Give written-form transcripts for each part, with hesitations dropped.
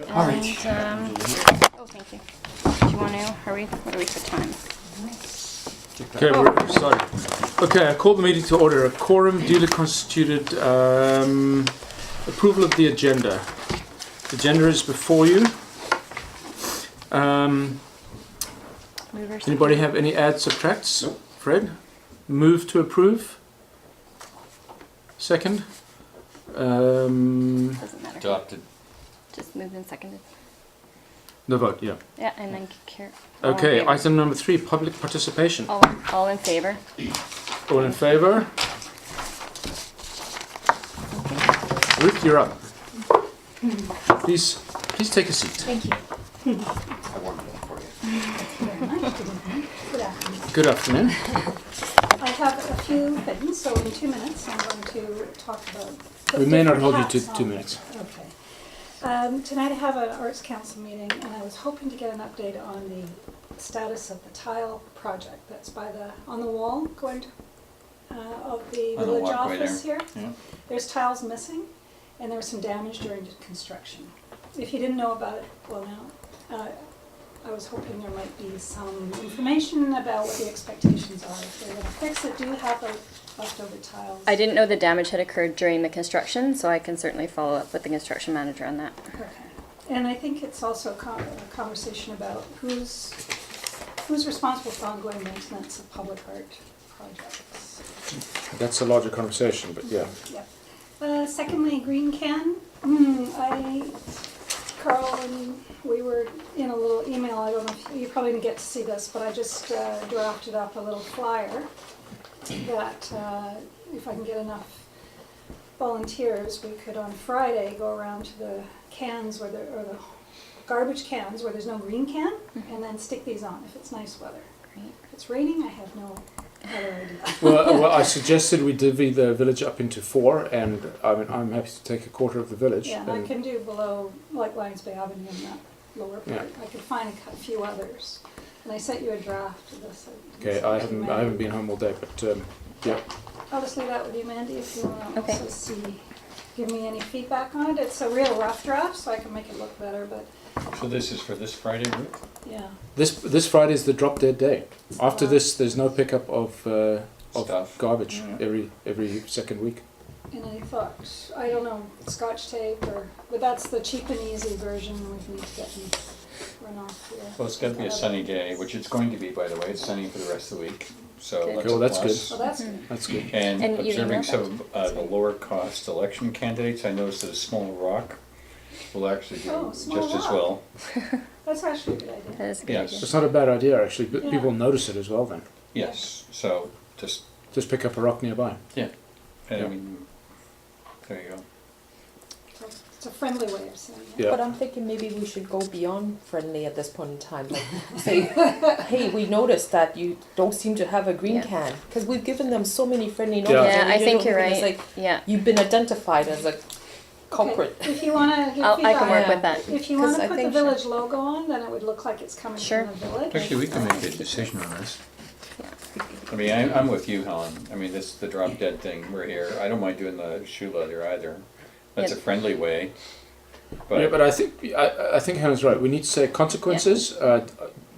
All right. Oh, thank you. Do you want to, what are we for time? Okay, we're starting. Okay, I call the meeting to order. A quorum duly constituted. Approval of the agenda. The agenda is before you. Anybody have any adds, subtracts? Nope. Fred? Move to approve? Second? Doesn't matter. Adopted. Just moved and seconded. No vote, yeah. Yeah, and then Okay, item number 3, public participation. All in favor? All in favour? Ruth, you're up. Please take a seat. Thank you. I warmed it up for you. Good afternoon. Good afternoon. I have a few things, so in 2 minutes I'm going to talk about... We may not hold you hats to on. 2 minutes. Okay. Tonight I have an Arts Council meeting, and I was hoping to get an update on the status of the tile project that's on the wall going to, of the On the village walkway office there. here. Yeah. There's tiles missing, and there was some damage during construction. If you didn't know about it, well now, I was hoping there might be some information about what the expectations are. If they're going to fix it, do you have the leftover tiles? I didn't know the damage had occurred during the construction, so I can certainly follow up with the construction manager on that. Okay. And I think it's also a conversation about who's responsible for ongoing maintenance of public art projects. That's a larger conversation, but yeah. Yep. Secondly, green can. Carl and we were in a little email. I don't know if you probably didn't get to see this, but I just drafted up a little flyer that if I can get enough volunteers, we could on Friday go around to the cans or the garbage cans where there's no green can, and then stick these on if it's nice weather. Great. If it's raining, I have no other idea. Well, I suggested we divvy the village up into 4, and I'm happy to take a quarter of the village. Yeah, and I can do below, like Lions Bay Avenue in that lower part. Yeah. I could find a few others. And I sent you a draft of this. Okay, I haven't been home all day, but yeah. I'll just leave that with you, Mandy, if you want to Okay. also give me any feedback on it. It's a real rough draft, so I can make it look better, but So this is for this Friday, Ruth? yeah. This Friday is the drop dead day. After this, there's no pickup of Stuff. garbage Yeah. every second week. And I thought, I don't know, Scotch tape but that's the cheap and easy version. We need to get them run off here. Well, it's got to be a sunny day, which it's going to be, by the way. It's sunny for the rest of the week. So Good. that's Cool, a that's plus. Well, that's good. That's good. And And you observing emailed some of the lower cost election candidates, I noticed that a small rock will actually do Oh, small just as rock. well. That's actually a good idea. That is a good Yes. idea. It's not a bad idea actually, but Yeah. people notice it as well then. Yes, so Just pick up a rock nearby. and Yeah. I mean, there you go. So it's a friendly way of saying it. Yeah. But I'm thinking maybe we should go beyond friendly at this point in time. Like say, hey, we noticed that you don't seem to have a green Yeah. can because we've given them so many friendly Yeah. notices. Yeah, and I you think don't you're think it's right. Like Yeah, you've been identified as a culprit. Okay. If you want to give I feedback, can work Yeah. with that. if you want 'Cause I to put the think- village logo on, then it would look like it's coming Sure. from the village. Actually, we can make a decision on this. I mean, I'm with you, Helen. I mean, the drop dead thing, we're here. I don't mind doing the shoe leather either. That's a Yeah. friendly way. Yeah, but I think Helen's right. We need to say consequences.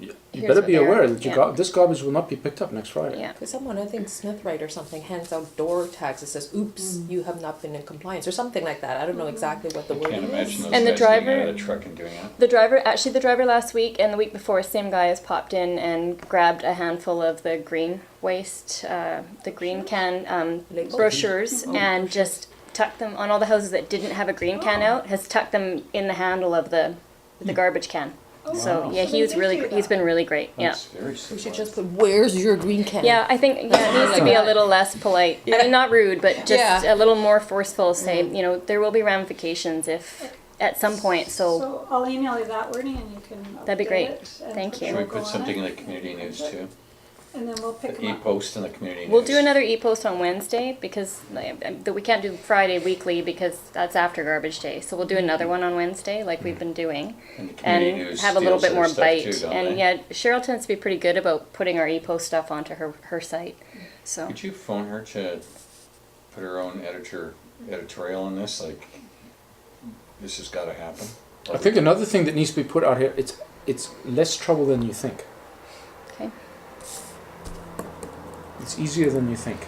You Here's better what be they are. aware that Yeah. this garbage will not be picked up next Friday. yeah. Because someone, I think Smith Wright or something, hands out door tags that says, "Oops, you have not been in compliance" or something like that. I don't know exactly what the I word can't is. imagine those And the guys getting out driver- of the truck and doing it. The driver last week and the week before, same guy has popped in and grabbed a handful of the green waste, the green can Labels? brochures, and just tucked them on all the houses that didn't have a green can out. Has tucked them in the handle of the garbage can. Oh, So wow. yeah, So they he's did really do he's that. been really great. Yeah. That's very We should civilized. just put, "Where's your green can?" Yeah, I think it needs to be a little less polite. I mean, not rude, but just Yeah. a little more forceful. Say, you know, there will be ramifications if at some point. So I'll email you that wording and you can That'd be update great. it and Thank put you. the Should we logo put on something in it. the community news too? And then we'll pick The them up. e-post in the community news. we'll do another e-post on Wednesday because we can't do Friday weekly because that's after garbage day. So we'll do another one on Wednesday like we've been doing, And the community and news have a little steals bit their more stuff bite. too, don't And they? yeah, Cheryl tends to be pretty good about putting our e-post stuff onto her site. So Could you phone her to put her own editorial on this? Like, this has got to happen. I think another thing that needs to be put out here, it's less trouble than you think. Okay. It's easier than you think.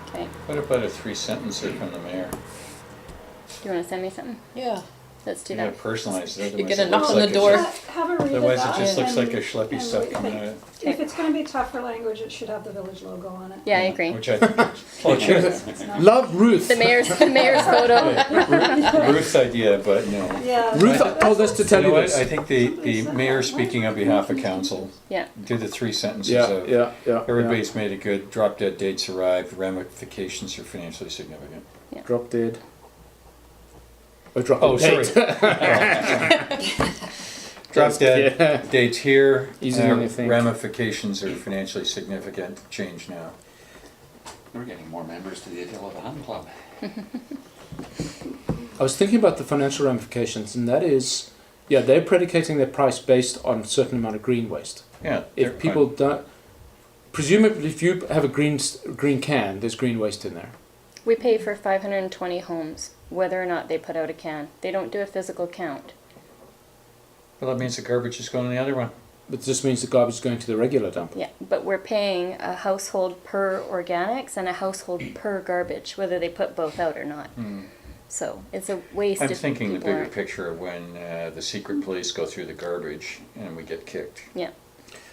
Okay. What about a 3-sentencer from the mayor? Do you want to send me something? Yeah. Let's do You gotta that. personalize it. You're otherwise gonna it knock looks on the like door. it's Have a read of Otherwise that. it just looks and- like a schleppy and stuff we coming think- out. If it's gonna be tougher language, it should have the village logo on it. Yeah, I agree. Which I, well, it should. It's not- Love Ruth. The mayor's photo. Ruth's idea, but no. Yeah. Ruth that's told us to what's- tell You you know what, this. I think the mayor speaking on behalf of council, Yeah. do the 3 sentences Yeah, of, yeah. everybody's made it good, drop dead dates arrived, ramifications are financially significant. Drop dead. Oh, drop Oh, dead. sorry. Drop dead, Yeah. dates here, Easier than you think. ramifications are financially significant, change now. We're getting more members to the Attila the Hun Club. I was thinking about the financial ramifications, and that is, yeah, they're predicating their price based on a certain amount of green waste. Yeah. they're If people don't, presumably, if you have a green can, there's green waste in there. We pay for 520 homes, whether or not they put out a can. They don't do a physical count. Well, that means the garbage is going in the other one. But this means the garbage is going to the regular dump. Yeah, but we're paying a household per organics and a household per garbage, whether they put both out or not. So it's a waste. I'm if thinking the people bigger aren't- picture of when the secret police go through the garbage and we get kicked. Yeah.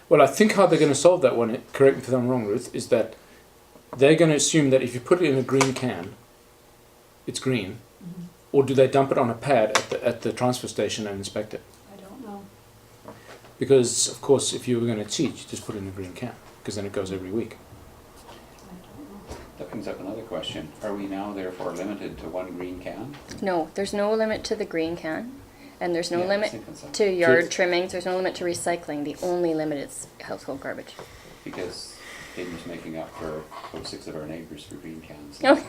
Well, I think how they're going to solve that one, correct me if I'm wrong, Ruth, is that they're going to assume that if you put it in a green can, it's green. Or do they dump it on a pad at the transfer station and inspect it? I don't know. Because, of course, if you were going to cheat, you just put it in a green can, because then it goes every week. I don't know. That brings up another question. Are we now therefore limited to 1 green can? No, there's no limit to the green can, and there's no Yeah, I limit think so. to yard trimmings. There's no limit to recycling. The only limit is household garbage. Because Aiden's making up for about 6 of our neighbors for green cans. Oh.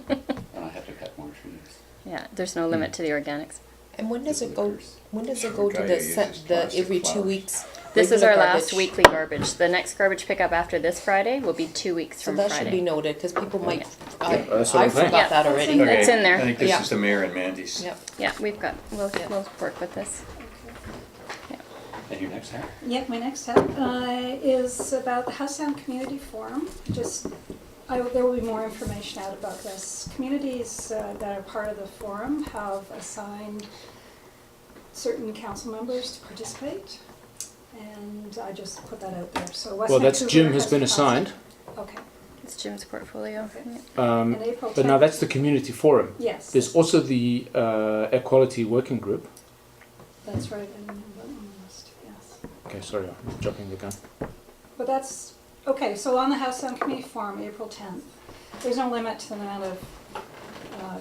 And I have to cut more trees. Yeah, there's no limit to the organics. And when does it go? When does it For go a to guy the who set uses the plastic every 2 flowers. weeks? This is regular our last garbage? weekly garbage. The next garbage pickup after this Friday will be 2 weeks So from that Friday. should be noted because people might. Yeah. that's what I I'm saying. forgot Yeah. that already. Okay. It's in there. I think this Yeah. is the mayor and Mandy's. Yep. Yeah, we'll Yeah. we'll work with this. And your next hat? Yep, my next step is about the House Sound Community Forum. There will be more information out about this. Communities that are part of the forum have assigned certain council members to participate, and I just put that out there. So West Well, that's Vancouver Jim has been passed- assigned, Okay. It's Jim's portfolio. Okay. Yeah. And April but now 10th that's the community forum. Yes. There's also the equality working group. That's right. I didn't have that on the list. Yes. Okay, sorry, I'm jumping the gun. But that's, okay, so on the House Sound Committee Forum, April 10th, there's no limit to the amount of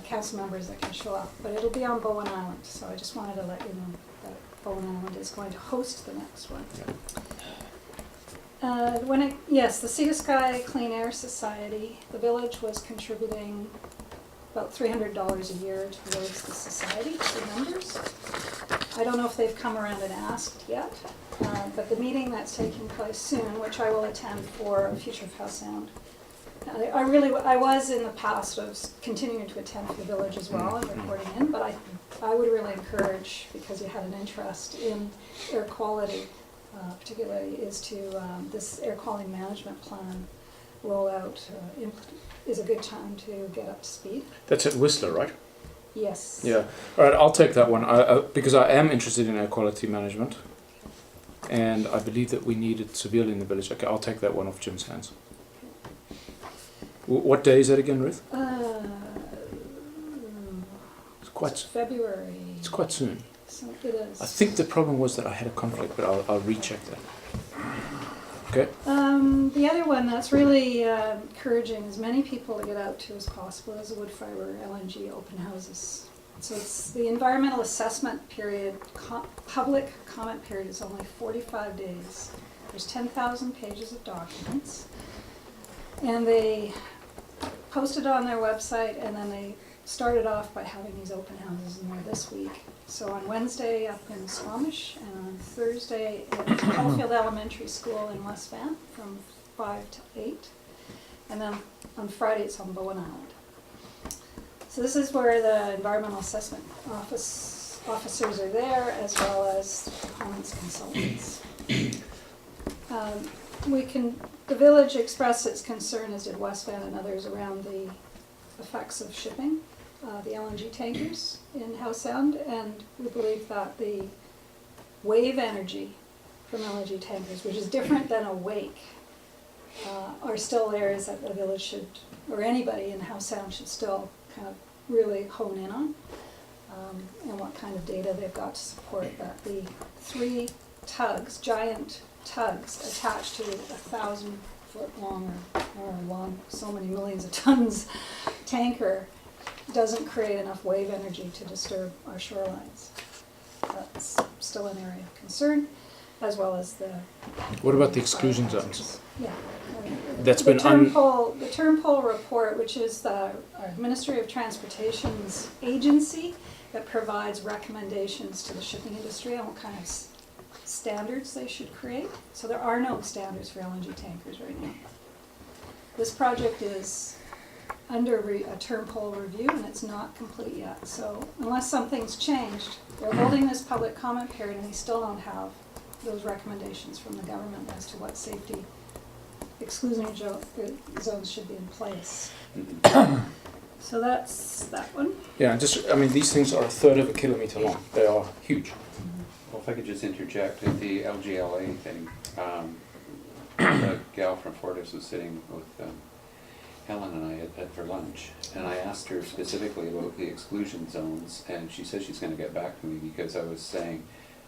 council members that can show up, but it'll be on Bowen Island, so I just wanted to let you know that Bowen Island is going to host the next one. Yes, the Sea to Sky Clean Air Society, the village was contributing about $300 a year towards the society, to the members. I don't know if they've come around and asked yet, but the meeting that's taking place soon, which I will attend for Future of House Sound. I was in the past, I was continuing to attend for the village as well and reporting in, but I would really encourage, because you had an interest in air quality, particularly, is to this air quality management plan rollout is a good time to get up to speed. That's at Whistler, right? Yes. Yeah. All right, I'll take that one because I am interested in air quality management, and I believe that we need it severely in the village. Okay, I'll take that one off Jim's hands. What day is that again, Ruth? It's February. It's quite soon. So it is. I think the problem was that I had a conflict, but I'll recheck that. Okay. The other one that's really encouraging as many people to get out to as possible is the wood fiber LNG open houses. So it's the environmental assessment period, public comment period is only 45 days. There's 10,000 pages of documents. And they posted on their website, and then they started off by having these open houses in there this week. So on Wednesday up in Squamish, and on Thursday at Caulfield Elementary School in West Van from 5 to 8. And then on Friday it's on Bowen Island. So this is where the Environmental Assessment Office officers are there, as well as Holland's consultants. The village expressed its concern, as did West Van and others, around the effects of shipping the LNG tankers in Howe Sound, and we believe that the wave energy from LNG tankers, which is different than a wake, are still areas that the village should, or anybody in Howe Sound should still kind of really hone in on, and what kind of data they've got to support that the 3 tugs, giant tugs attached to a 1,000-foot long or long, so many millions of tons tanker doesn't create enough wave energy to disturb our shorelines. That's still an area of concern, as well as the. What about the exclusion zones? Yeah. That's the been the Turnpole report, which is the Ministry of Transportation's agency that provides recommendations to the shipping industry on what kind of standards they should create. So there are no standards for LNG tankers right now. This project is under a Turnpole review, and it's not complete yet. So unless something's changed, they're holding this public comment period, and we still don't have those recommendations from the government as to what safety exclusion zones should be in place. So that's that one. Yeah, these things are a third of a kilometre long. They are huge. Well, if I could just interject with the LGLA thing, the gal from Fortis was sitting with Helen and I for lunch, and I asked her specifically about the exclusion zones, and she said she's going to get back to me, because I was saying,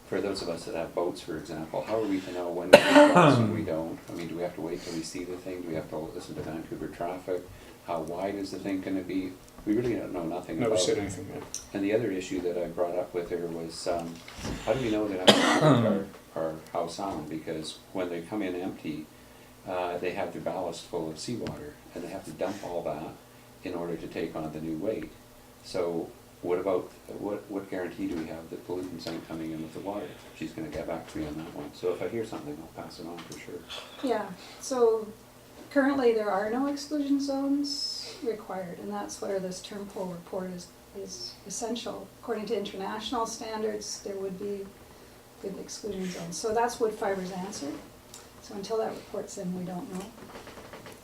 for those of us that have boats, for example, how are we to know when we cross and we don't? I mean, do we have to wait till we see the thing? Do we have to listen to Vancouver traffic? How wide is the thing going to be? We really don't know nothing Never about said it. anything yet. And the other issue that I brought up with her was, how do we know that our house on? Because when they come in empty, they have their ballast full of seawater, and they have to dump all that in order to take on the new weight. So what about, what guarantee do we have that pollutants aren't coming in with the water? She's going to get back to me on that one. So if I hear something, I'll pass it on for sure. Yeah, so currently there are no exclusion zones required, and that's where this Turnpole report is essential. According to international standards, there would be good exclusion zones. So that's Woodfiber's answer. So until that report's in, we don't know.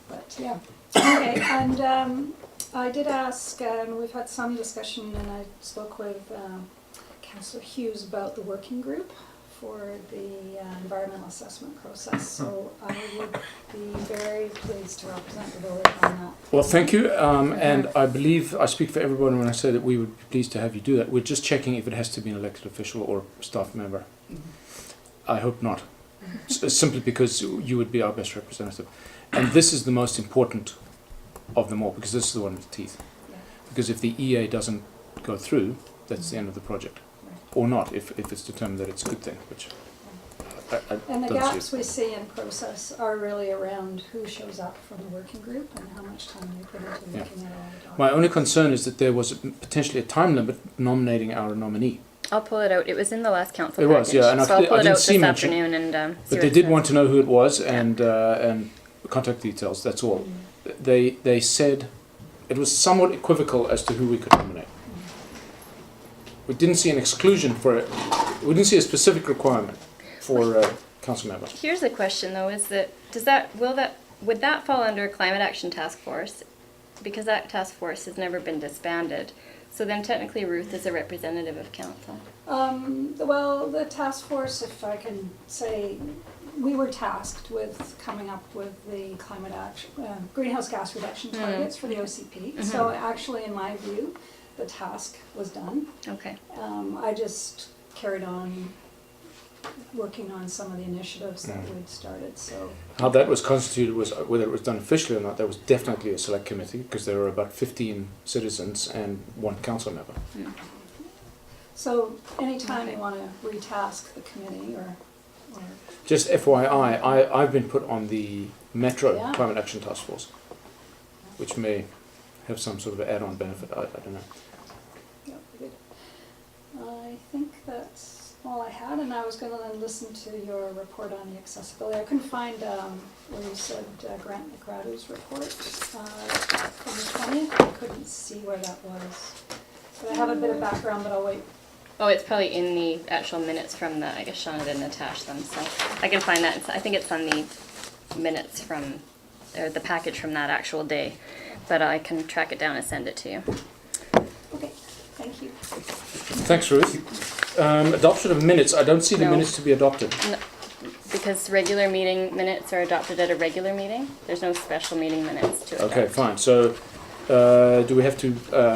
But yeah, okay, and I did ask, and we've had some discussion, and I spoke with Councillor Hughes about the working group for the environmental assessment process. So I would be very pleased to represent the village on that. Well, thank you, and I believe I speak for everyone when I say that we would be pleased to have you do that. We're just checking if it has to be an elected official or staff member. I hope not, simply because you would be our best representative. And this is the most important of them all, because this is the one with teeth. Yeah. Because if the EA doesn't go through, that's the end of the project. Right. Or not, if it's determined that it's a good thing, which I And the don't see. gaps we see in process are really around who shows up from the working group and how much time they put into Yeah. looking at all the documents. My only concern is that there was potentially a time limit nominating our nominee. I'll pull it out. It was in the last council It was, package. yeah, and so I'll pull I it didn't out see this mention, afternoon and see but what they it did says. want to know who it was and contact details, that's all. They said it was somewhat equivocal as to who we could nominate. We didn't see an exclusion for it. We didn't see a specific requirement for council members. Here's a question though: is that would that fall under Climate Action Task Force? Because that task force has never been disbanded. So then technically Ruth is a representative of council. Well, the task force, if I can say, we were tasked with coming up with the climate action, greenhouse gas reduction targets for the OCP. So actually, in my view, the task was done. Okay. I just carried on working on some of the initiatives that we'd started. So How that was constituted was whether it was done officially or not. There was definitely a select committee because there were about 15 citizens and one council member. So anytime you want to retask the committee or Just FYI, I've been put on the Metro Yeah. Climate Action Task Force, which may have some sort of add-on benefit. I don't know. yeah, good. I think that's all I had, and I was going to then listen to your report on the accessibility. I couldn't find where you said Grant McGradu's report from the 20th. I couldn't see where that was. But I have a bit of background, but I'll wait Oh, it's probably in the actual minutes from the, I guess Shauna didn't attach them, so I can find that. I think it's on the minutes from, or the package from that actual day, but I can track it down and send it to you. Okay, thank you. Thanks, Ruth. Adoption of minutes. I don't see the No. minutes to be adopted. No, because regular meeting minutes are adopted at a regular meeting. There's no special meeting minutes to adopt. Okay, fine. So, do we have to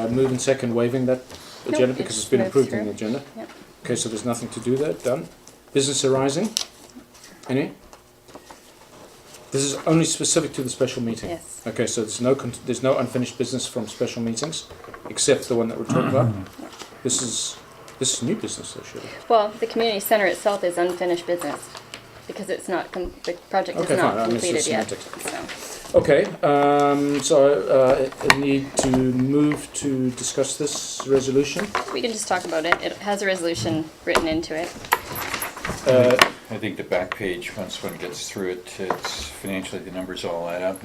move and second waiving that agenda Nope, because it it's been moves approved in the through. agenda? Yep. Okay, so there's nothing to do there. Done. Business arising. Any? This is only specific to the special meeting. Yes. Okay, so there's no unfinished business from special meetings, except the one that we're talking about. This is new business, though, surely. Well, the community center itself is unfinished business because it's not, the project is Okay, not fine. I mean, it's completed just yet. semantics. So, Okay, so I need to move to discuss this resolution. we can just talk about it. It has a resolution written into it. I think the back page, once one gets through it, it's financially, the numbers all add up.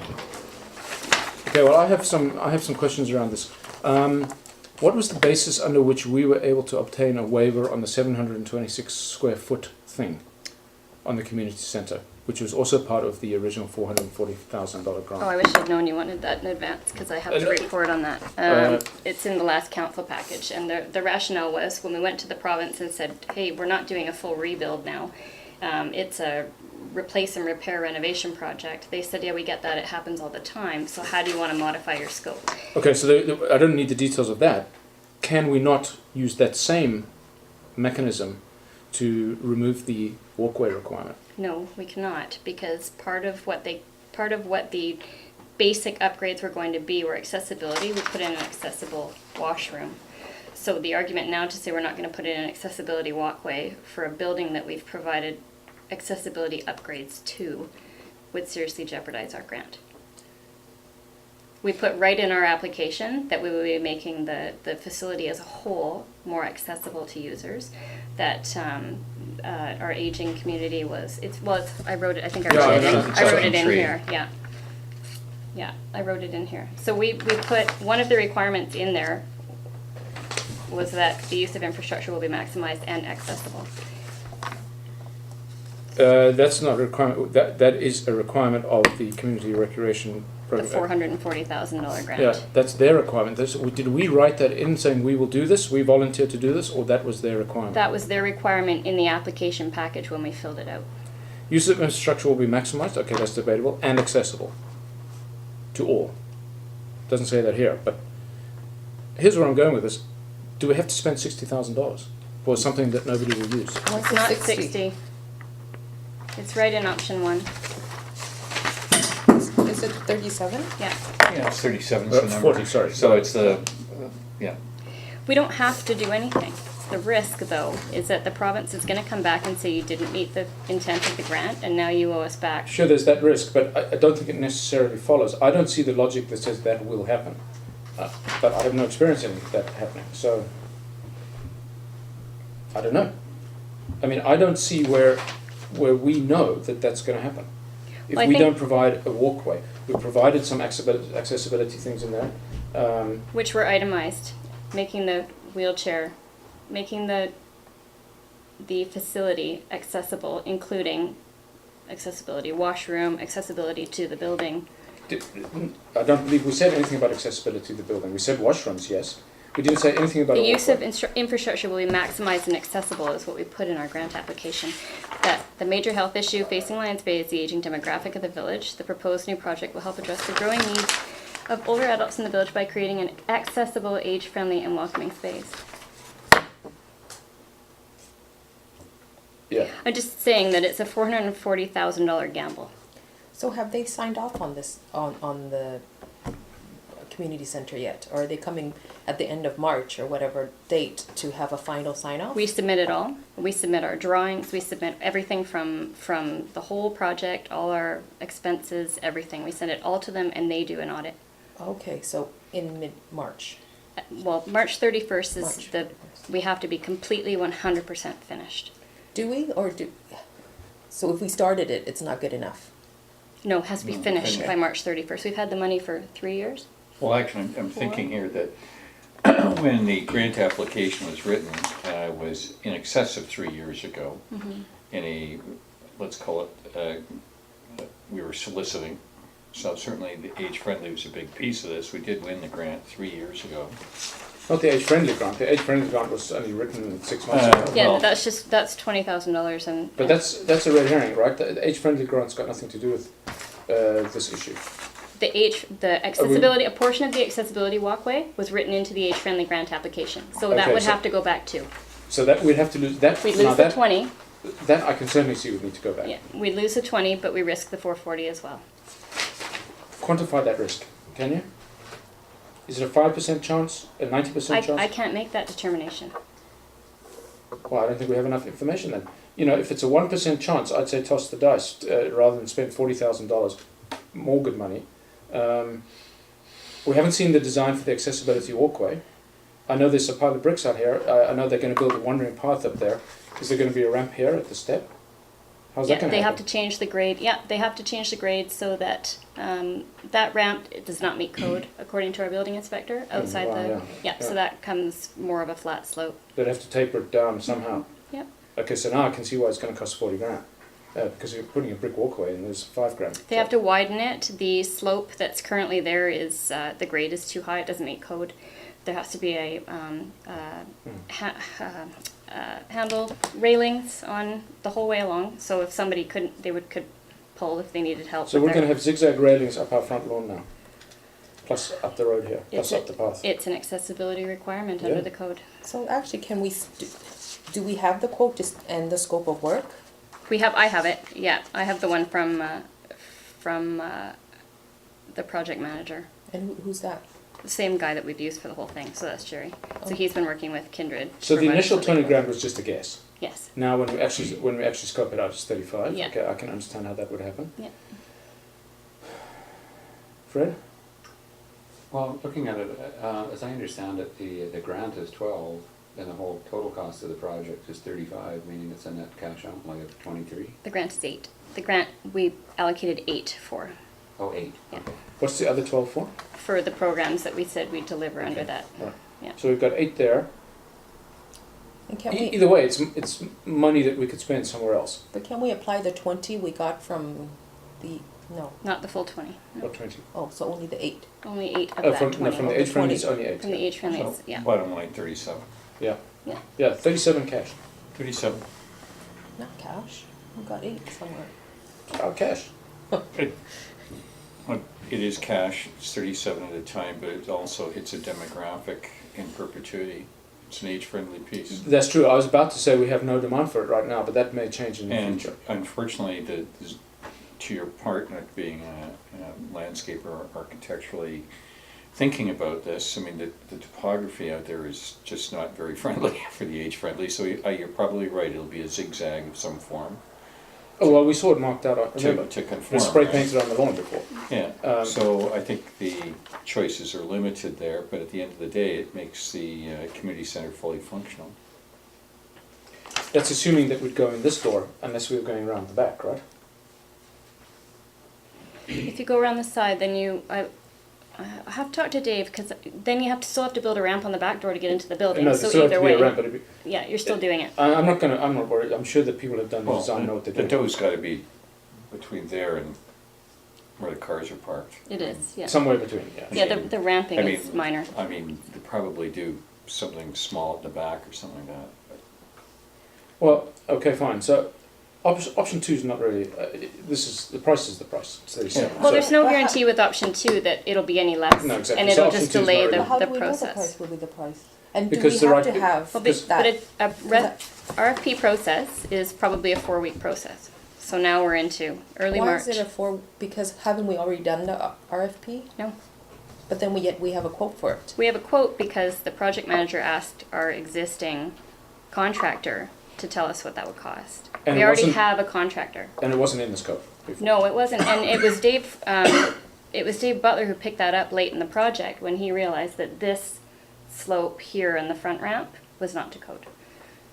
Okay, well, I have some questions around this. What was the basis under which we were able to obtain a waiver on the 726 square foot thing on the community centre, which was also part of the original $440,000 grant? Oh, I wish I'd known you wanted that in advance because I have to report on that. It's in the last council package, and the rationale was when we went to the province and said, hey, we're not doing a full rebuild now. It's a replace and repair renovation project. They said, yeah, we get that. It happens all the time. So how do you want to modify your scope? Okay, so I don't need the details of that. Can we not use that same mechanism to remove the walkway requirement? No, we cannot, because part of what the basic upgrades were going to be were accessibility. We put in an accessible washroom. So the argument now to say we're not going to put in an accessibility walkway for a building that we've provided accessibility upgrades to would seriously jeopardize our grant. We put right in our application that we will be making the facility as a whole more accessible to users, that our aging community I wrote it, I think I Yeah, wrote it I in, know. I wrote it in Three. here, yeah. Yeah, I wrote it in here. So we put, one of the requirements in there was that the use of infrastructure will be maximized and accessible. That's not a requirement. That is a requirement of the community recreation The program. $440,000 grant. Yeah, that's their requirement. Did we write that in saying we will do this, we volunteer to do this, or that was their requirement? That was their requirement in the application package when we filled it out. Use of infrastructure will be maximized. Okay, that's debatable, and accessible to all. Doesn't say that here, but here's where I'm going with this. Do we have to spend $60,000 for something that nobody will use? Why is It's it not 60? 60. It's right in option 1. Is it 37? Yeah. Yeah, it's 37 is the number. 40, sorry. So it's the, yeah. We don't have to do anything. The risk, though, is that the province is going to come back and say you didn't meet the intent of the grant, and now you owe us back. Sure, there's that risk, but I don't think it necessarily follows. I don't see the logic that says that will happen. But I have no experience in that happening, so I don't know. I mean, I don't see where we know that that's going to happen. If Well, I we think- don't provide a walkway, we provided some accessibility things in there. Which were itemized, making the wheelchair, making the facility accessible, including accessibility washroom, accessibility to the building. I don't believe we said anything about accessibility to the building. We said washrooms, yes. We didn't say anything about The a use of walkway. infrastructure will be maximized and accessible is what we put in our grant application. That the major health issue facing Lions Bay is the aging demographic of the village. The proposed new project will help address the growing needs of older adults in the village by creating an accessible, age-friendly, and welcoming space. Yeah. I'm just saying that it's a $440,000 gamble. So have they signed off on this, on the community center yet? Or are they coming at the end of March or whatever date to have a final sign off? We submit it all. We submit our drawings. We submit everything from the whole project, all our expenses, everything. We send it all to them, and they do an audit. Okay, so in mid-March. Well, March 31st is March. we have to be completely 100% finished. Do we, or so if we started it, it's not good enough? No, it has to be No, finished okay. by March 31st. We've had the money for 3 years. Well, actually, I'm thinking here that when the grant application was written, was in excess of 3 years ago. In a, let's call it, we were soliciting. So certainly the age-friendly was a big piece of this. We did win the grant 3 years ago. Not the age-friendly grant. The age-friendly grant was only written 6 months ago. Yeah, Well- that's $20,000 and. But that's a red herring, right? The age-friendly grant's got nothing to do with this issue. The accessibility, a portion of the accessibility walkway was written into the age-friendly grant application. So that Okay, would so- have to go back too. So that we'd have to lose that. We'd now lose the that, 20, that I can certainly see would need to go back. yeah, we'd lose the 20, but we risk the 440 as well. Quantify that risk, can you? Is it a 5% chance, a 90% chance? I can't make that determination. Well, I don't think we have enough information then. You know, if it's a 1% chance, I'd say toss the dice rather than spend $40,000 more good money. We haven't seen the design for the accessibility walkway. I know there's a pile of bricks out here. I know they're going to build a wandering path up there. Is there going to be a ramp here at the step? How's that Yeah, going to they happen? have to change the grade. Yeah, they have to change the grade so that that ramp does not meet code according to our building inspector outside wow, the. yeah, Yeah, yeah. so that comes more of a flat slope. They'd have to taper it down somehow. Yep. Okay, so now I can see why it's going to cost 40 grand. Because you're putting a brick walkway and there's 5 grand. They have to widen it. The slope that's currently there is the grade is too high. It doesn't meet code. There has to be a handle railings on the whole way along. So if somebody couldn't, they could pull if they needed help. So with we're their- going to have zigzag railings up our front lawn now. Plus up the road here. Plus It's up the path. It's an accessibility requirement Yeah. under the code. So actually, do we have the quote and the scope of work? I have it. Yeah, I have the one from the project manager. And who's that? The same guy that we've used for the whole thing. So that's Jerry. So Oh. he's been working with Kindred. to So the provide initial us with 20 the- grand was just a guess. Yes. Now when we actually scope it out, it's 35. Yeah. Okay, I can understand how that would happen. Yeah. Fred? Well, looking at it, as I understand it, the grant is 12, and the whole total cost of the project is 35, meaning it's a net cash outlay of 23. The grant is 8. The grant we allocated 8 for Oh, 8. Yeah. Okay. What's the other 12 for? the programs that we said we'd deliver under Okay. that. Right. Yeah. So we've got 8 there. And can we, Either way, it's money that we could spend somewhere else. but can we apply the 20 we got from the, no, Not the full 20. No. Or 20. oh, so only the 8. Only 8 of Oh, that from 20. the Oh, age the friendly 20. it's only 8. From the age friendlies, So yeah. bottom line, 37. Yeah. Yeah. Yeah, 37 cash. 37. Not cash. We got 8 somewhere. Oh, cash. It is cash, it's 37 at a time, but it also hits a demographic in perpetuity. It's an age-friendly piece. That's true. I was about to say we have no demand for it right now, but that may change in the And future. unfortunately, to your part, not being a landscaper architecturally thinking about this, I mean, the topography out there is just not very friendly for the age-friendly, so you're probably right, it'll be a zigzag of some form Oh, well, we saw it marked out. Remember, to it conform. was spray right? painted on the lawn before. Yeah, so I think the choices are limited there, but at the end of the day, it makes the community center fully functional. That's assuming that we'd go in this door unless we were going around the back, right? If you go around the side, then I have to talk to Dave because then you still have to build a ramp on the back door to get into the building. No, there so still have either to be way, a ramp, but it'd be, yeah, you're still doing it. I'm not worried. I'm sure that people have done the Well, design, know what they're the doing. door's gotta be between there and where the cars are parked. It is, yeah. Somewhere between, yeah. Yeah, the ramping I mean, is minor. I mean, they probably do something small at the back or something like that. Well, okay, fine. So option 2 is not really. The price is the price. It's 37. Well, there's no Well, guarantee with option 2 that it'll be any less. No, exactly. And So it'll option just 2 is delay not the, really- How the do we know the process. price will be the price? And Because do the we have right- to have Well, that? but RFP process is probably a 4-week process. So now we're into early Why March. is it because haven't we already done the RFP? No. But then we have a quote for it. We have a quote because the project manager asked our existing contractor to tell us what that would cost. And We it already wasn't- have a contractor. And it wasn't in the scope before. No, it wasn't, and it was Dave. It was Dave Butler who picked that up late in the project when he realized that this slope here in the front ramp was not to code.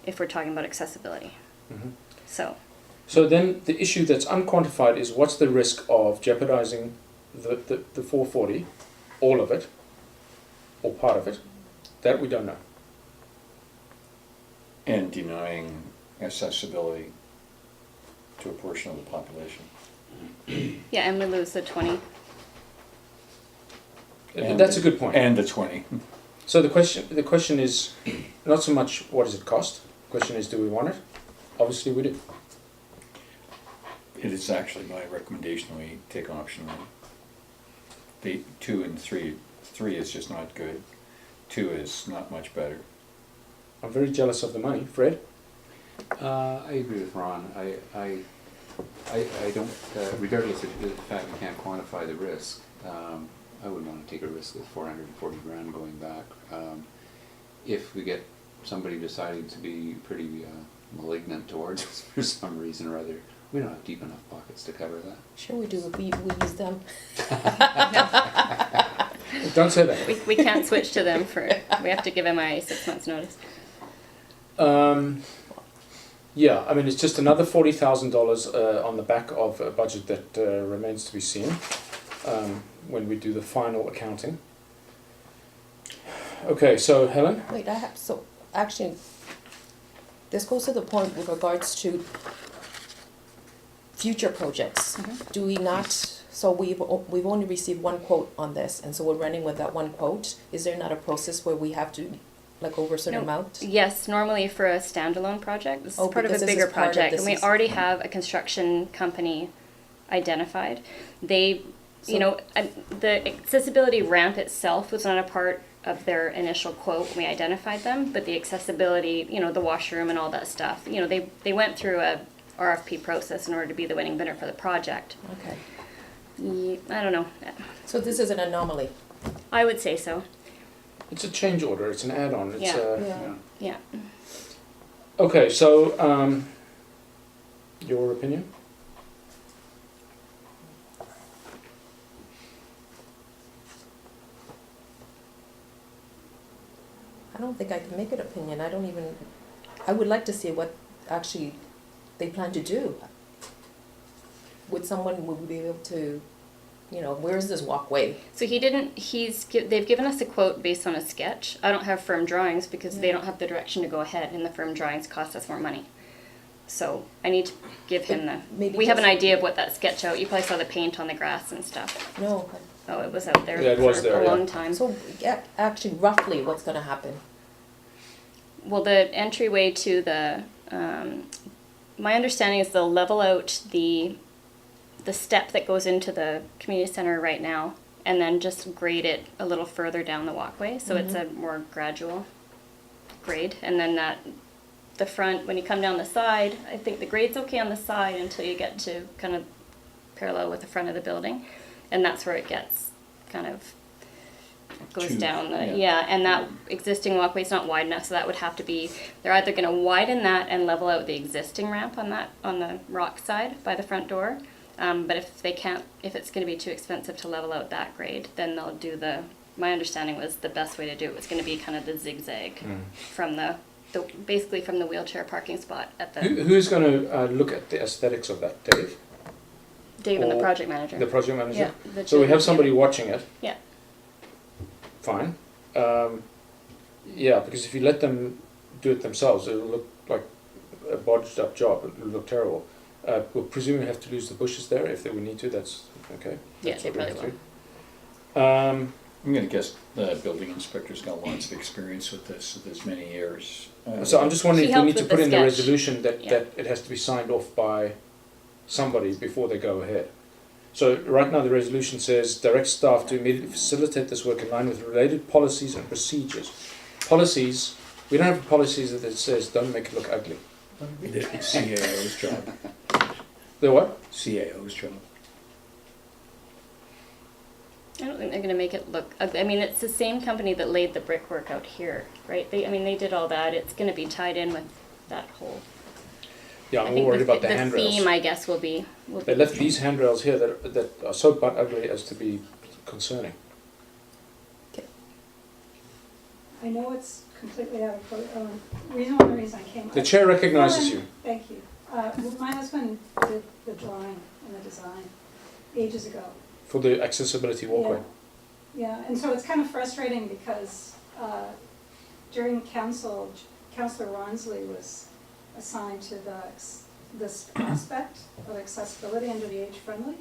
If we're talking about accessibility, Mhm. so then the issue that's unquantified is what's the risk of jeopardizing the 440, all of it, or part of it, That we don't know. And denying accessibility to a portion of the population. Yeah, and we lose the 20. That's a good point. And the 20. So the question is not so much what does it cost. The question is, do we want it? Obviously we do. It is actually my recommendation we take option one. The 2 and 3. 3 is just not good. 2 is not much better. I'm very jealous of the money. Fred? I agree with Ron. I don't, regardless of the fact we can't quantify the risk, I wouldn't want to take a risk with 440 grand going back. If we get somebody deciding to be pretty malignant towards us for some reason or other, we don't have deep enough pockets to cover that. Sure we do, we use them. Don't say that. We can't switch to them we have to give MIA 6 months notice. Yeah, I mean, it's just another $40,000 on the back of a budget that remains to be seen when we do the final accounting. Okay, so Helen? Wait, so actually, this goes to the point with regards to future projects. Mhm. Do we not, so we've only received one quote on this, and so we're running with that one quote. Is there not a process where we have to, like, over a certain No. amount? Yes, normally for a standalone project. This is part of a because this bigger is part of project, this and we is- already have a construction company identified. They, the accessibility ramp itself was not a part of their initial quote when we identified them, but the accessibility, the washroom and all that stuff, they went through a RFP process in order to be the winning bidder for the project. Okay, I don't know. so this is an anomaly. I would say so. It's a change order, it's an add-on. It's, Yeah. Yeah. Okay, so your opinion? I don't think I can make an opinion. I would like to see what actually they plan to do. Would we be able to, where's this walkway? So they've given us a quote based on a sketch. I don't have firm drawings because they don't have the direction to go ahead, and the firm drawings cost us more money. So I need to give him we have an idea of what that sketch out. You probably saw the paint on the grass and stuff. No. Oh, it was out there Yeah, it was for there, a yeah. long time. So, actually, roughly what's gonna happen? Well, the entryway to the, my understanding is they'll level out the step that goes into the community center right now, and then just grade it a little further down the walkway, so it's a more gradual grade. And then the front, when you come down the side, I think the grade's okay on the side until you get to kind of parallel with the front of the building, and that's where it gets kind of goes down and that existing walkway is not wide enough, so that would have to be, they're either going to widen that and level out the existing ramp on the rock side by the front door, but if it's going to be too expensive to level out that grade, then they'll do my understanding was the best way to do it was going to be kind of the zigzag from basically from the wheelchair parking spot at the Who's going to look at the aesthetics of that, Dave? Dave and the Or project manager. The project manager? Yeah, So we have somebody watching it. Yeah. Fine. Yeah, because if you let them do it themselves, it'll look like a bodged up job. It'll look terrible. We'll presumably have to lose the bushes there if we need to. That's okay. Yeah, That's they what we probably have will. to do. I'm going to guess the building inspector's got lots of experience with this, with as many years. So I'm just wondering He if we helped need to with put the in the sketch. resolution that Yeah. it has to be signed off by somebody before they go ahead. So right now the resolution says direct staff to immediately facilitate this work in line with related policies and procedures. Policies, we don't have policies that says don't make it look ugly. The CAO's job. The what? CAO's job. I don't think they're going to make it look ugly. I mean, it's the same company that laid the brickwork out here, right? They did all that. It's going to be tied in with that whole. Yeah, I I'm think worried about the the handrails. theme, I guess, will be. They left these handrails here that are so butt ugly as to be concerning. I know it's completely out of one of the reasons I came. The chair recognizes you. Thank you. My husband did the drawing and the design ages ago. For the accessibility walkway. Yeah, and so it's kind of frustrating because during council, Councillor Ronsley was assigned to this aspect of accessibility under the age-friendly.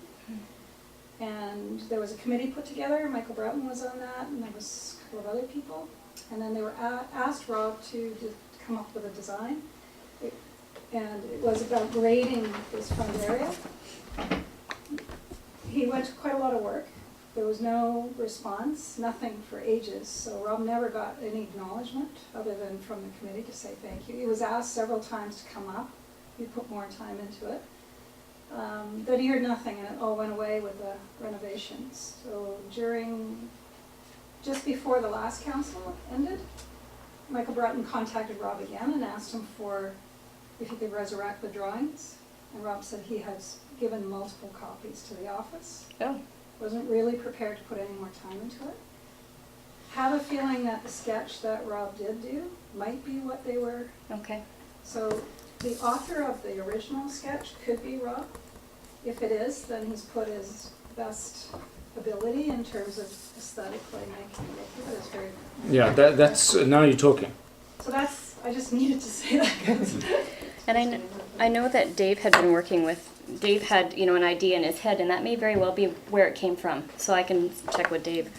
And there was a committee put together, Michael Broughton was on that, and there was a couple of other people. And then they were asked Rob to come up with a design. And it was about grading this front area. He went to quite a lot of work. There was no response, nothing for ages, so Rob never got any acknowledgement other than from the committee to say thank you. He was asked several times to come up. He put more time into it. But he heard nothing, and it all went away with the renovations. So just before the last council ended, Michael Broughton contacted Rob again and asked him if he could resurrect the drawings. And Rob said he has given multiple copies to the office. Oh. Wasn't really prepared to put any more time into it. Have a feeling that the sketch that Rob did do might be what they were. Okay. So the author of the original sketch could be Rob. If it is, then he's put his best ability in terms of aesthetically making it look good. It's very. Yeah, that's now you're talking. So I just needed to say that. And I know that Dave had been working with, Dave had, an idea in his head, and that may very well be where it came from. So I can check with Dave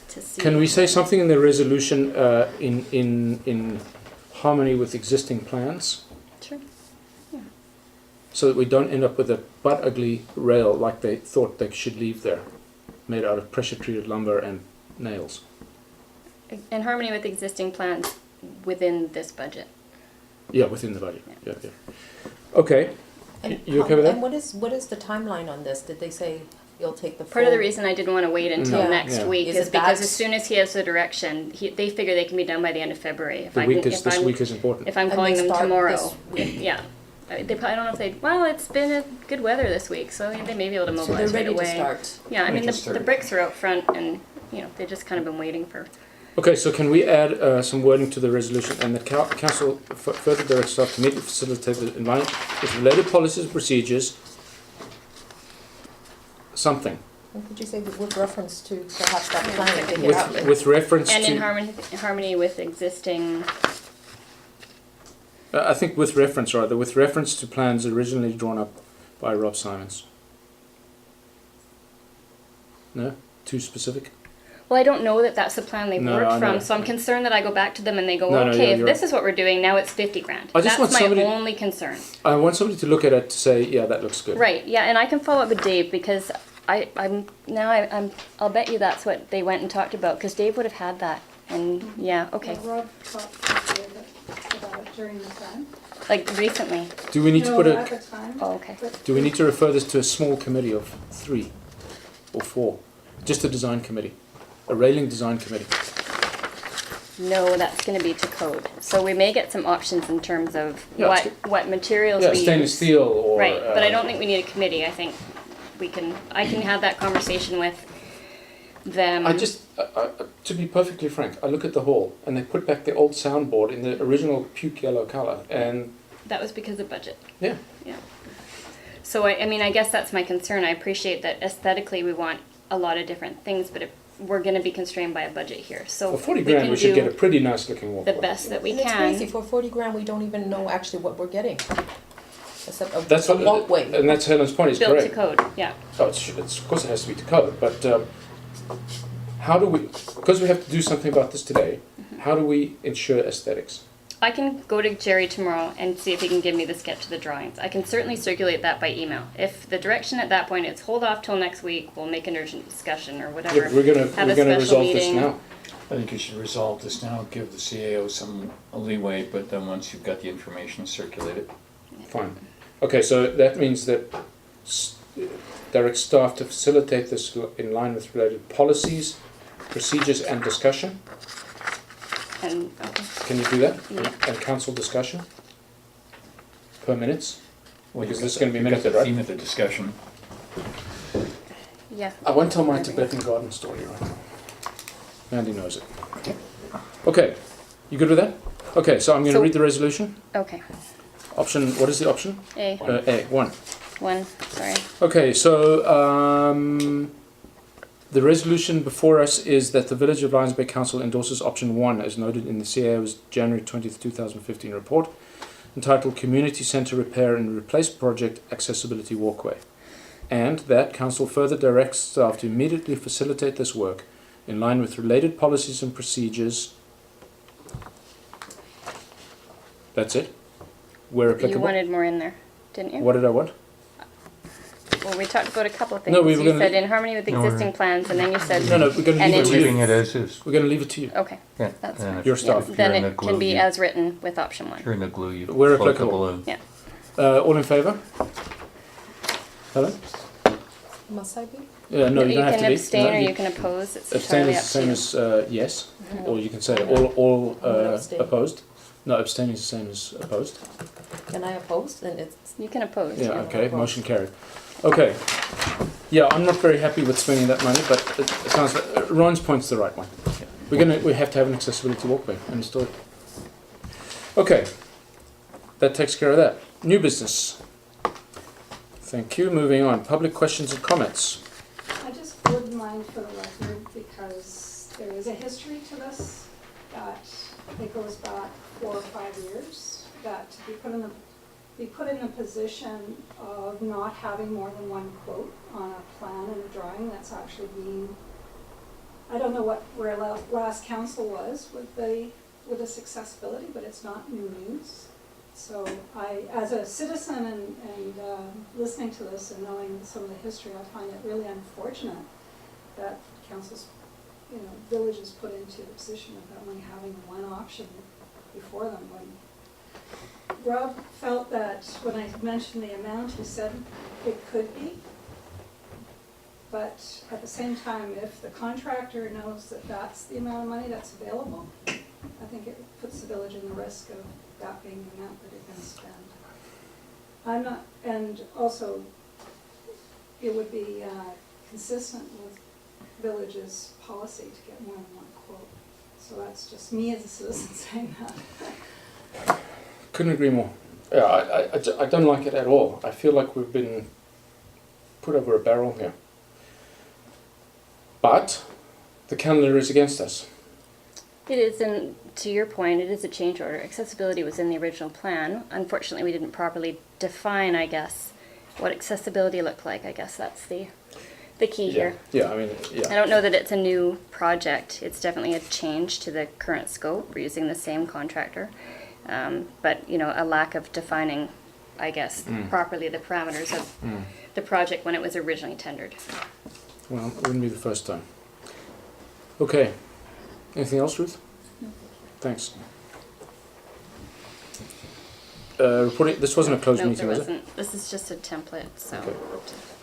to see. Can we say something in the resolution in harmony with existing plans, Sure. so that we don't end up with a butt ugly rail like they thought they should leave there, made out of pressure treated lumber and nails? In harmony with existing plans within this budget. Yeah, within the budget. Yeah. Okay. And You okay with that? And what is the timeline on this? Did they say you'll take the full? Part of the reason I didn't want to wait until Yeah. next Yeah. week Is is it because that- as soon as he has the direction, they figure they can be done by the end of February. This week is important. If I'm And calling they them start tomorrow, this week. yeah. They probably, I don't know if they. Well, it's been a good weather this week, so they may be able to So they're mobilize right ready to away. start. Yeah, I They mean can the start. bricks are out front, and they've just kind of been waiting for. Okay, so can we add some wording to the resolution, and the council further directs staff to immediately facilitate in line with related policies and procedures. Something What did you say with reference to perhaps that plan and pick it up? with reference And to. in harmony with existing. I think with reference, rather, with reference to plans originally drawn up by Rob Simons. No? Too specific? Well, I don't know that that's the plan they've No, worked I know. from, so I'm concerned that I go back to them and they go, No, okay, if you're- this is what we're doing, now it's 50 grand. I just That's want my somebody- only concern. I want somebody to look at it to say, yeah, that looks good. Right, yeah, and I can follow up with Dave because I'll bet you that's what they went and talked about, because Dave would have had that, and yeah, okay. Yeah, Rob talked to David about it during the time. Like recently. Do we need to No, put at a? the time. Oh, okay. But Do we need to refer this to a small committee of 3 or 4? Just a design committee, a railing design committee. No, that's going to be to code. So we may get some options in terms of Yeah, what it's what materials Yeah, we stainless use. steel or. Right, but I don't think we need a committee. I think I can have that conversation with them. To be perfectly frank, I look at the hall and they put back the old soundboard in the original puke yellow color, and That was because of budget. yeah, Yeah. So I mean, I guess that's my concern. I appreciate that aesthetically we want a lot of different things, but we're going to be constrained by a budget here. So for 40 we grand can we should do get a pretty nice looking the walkway. best that we And it's can. crazy, for 40 grand, we don't even know actually what we're getting. Except That's a what, walkway. and that's Helen's point. Is Built correct. to code, yeah. Oh, of course it has to be to code, but how do we? Because we have to do something about this today. How do we ensure aesthetics? I can go to Jerry tomorrow and see if he can give me the sketch of the drawings. I can certainly circulate that by email. If the direction at that point is hold off till next week, we'll make an urgent discussion or whatever. Yeah, we're gonna Have a resolve special this meeting. now. I think you should resolve this now, give the CAO some leeway, but then once you've got the information, circulate it. Fine. Okay, so that means that direct staff to facilitate this in line with related policies, procedures, and discussion. And okay. Can you do that? Yeah. And council discussion per minutes. Well, Because you've this is got gonna be you've got minuted, the right? theme of the discussion. Yeah. I won't tell my Tibetan garden story right now. Mandy knows it. Okay, you good with that? Okay, so I'm going to So- read the resolution. Okay. Option, what is the option? A. A, 1. One. Sorry. Okay, so The resolution before us is that the Village of Lions Bay Council endorses option 1 as noted in the CAO's January 20th, 2015 report entitled Community Centre Repair and Replace Project Accessibility Walkway, and that Council further directs staff to immediately facilitate this work in line with related policies and procedures. That's it? Where You applicable? wanted more in there, didn't you? What did I want? Well, we talked about a couple of things. No, we were You gonna- said in harmony with existing plans, and then you said. No, we're going to And leave it it to is- you. Leaving it as is. We're going to leave it to you. Okay, Yeah. that's and fine. if- Your Yeah, stuff. if then you're in the it glue, can be you- as written with option If 1. you're in the glue, you Where float the applicable. balloon. Yeah. All in favour? Helen? Must I be? Yeah, no, you don't have to can be. abstain No, or you can oppose, it's Abstain entirely is the up to same you. as yes, Mhm. or you can say all I'm gonna abstain. opposed. No, abstaining is the same as opposed. Can I oppose? Then it's, You can oppose. Yeah, Yeah. okay, motion carried. Okay. Yeah, I'm not very happy with spending that money, but it sounds like Ron's point's the right one. We have to have an accessibility walkway, understood. Okay, that takes care of that. New business. Thank you. Moving on. Public questions and comments. I just would mind for the record, because there is a history to this, that it goes back 4 or 5 years, that to be put in a position of not having more than one quote on a plan and a drawing that's actually being, I don't know where last council was with this accessibility, but it's not new news. So I, as a citizen and listening to this and knowing some of the history, I find it really unfortunate that councils, villages put into the position of only having one option before them. When Rob felt that when I mentioned the amount, he said it could be. But at the same time, if the contractor knows that that's the amount of money that's available, I think it puts the village in the risk of that being the amount that they're going to spend. I'm not, and also, it would be consistent with village's policy to get more than one quote. So that's just me as a citizen saying that. Couldn't agree more. Yeah, I don't like it at all. I feel like we've been put over a barrel here. But the calendar is against us. It is, and to your point, it is a change order. Accessibility was in the original plan. Unfortunately, we didn't properly define, I guess, what accessibility looked like. I guess that's the key here. Yeah, I mean, I yeah. don't know that it's a new project. It's definitely a change to the current scope. We're using the same contractor. But, a lack of defining, I guess, properly the parameters of the project when it was originally tendered. Well, it wouldn't be the first time. Okay. Anything else, Ruth? No. Thanks. Reporting. This wasn't a closed No, meeting, there was it? wasn't. This is just a template, so. Okay.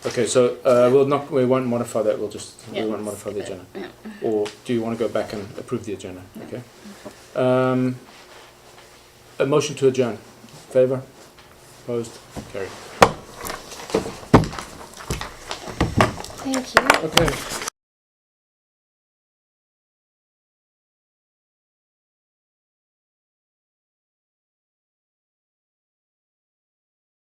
Okay, so we won't modify that. We Yeah, won't modify the skip it. agenda. Yeah. Or do you want to go back and approve the agenda? Okay. A motion to adjourn. Favour? Opposed? Carried. Thank you. Okay.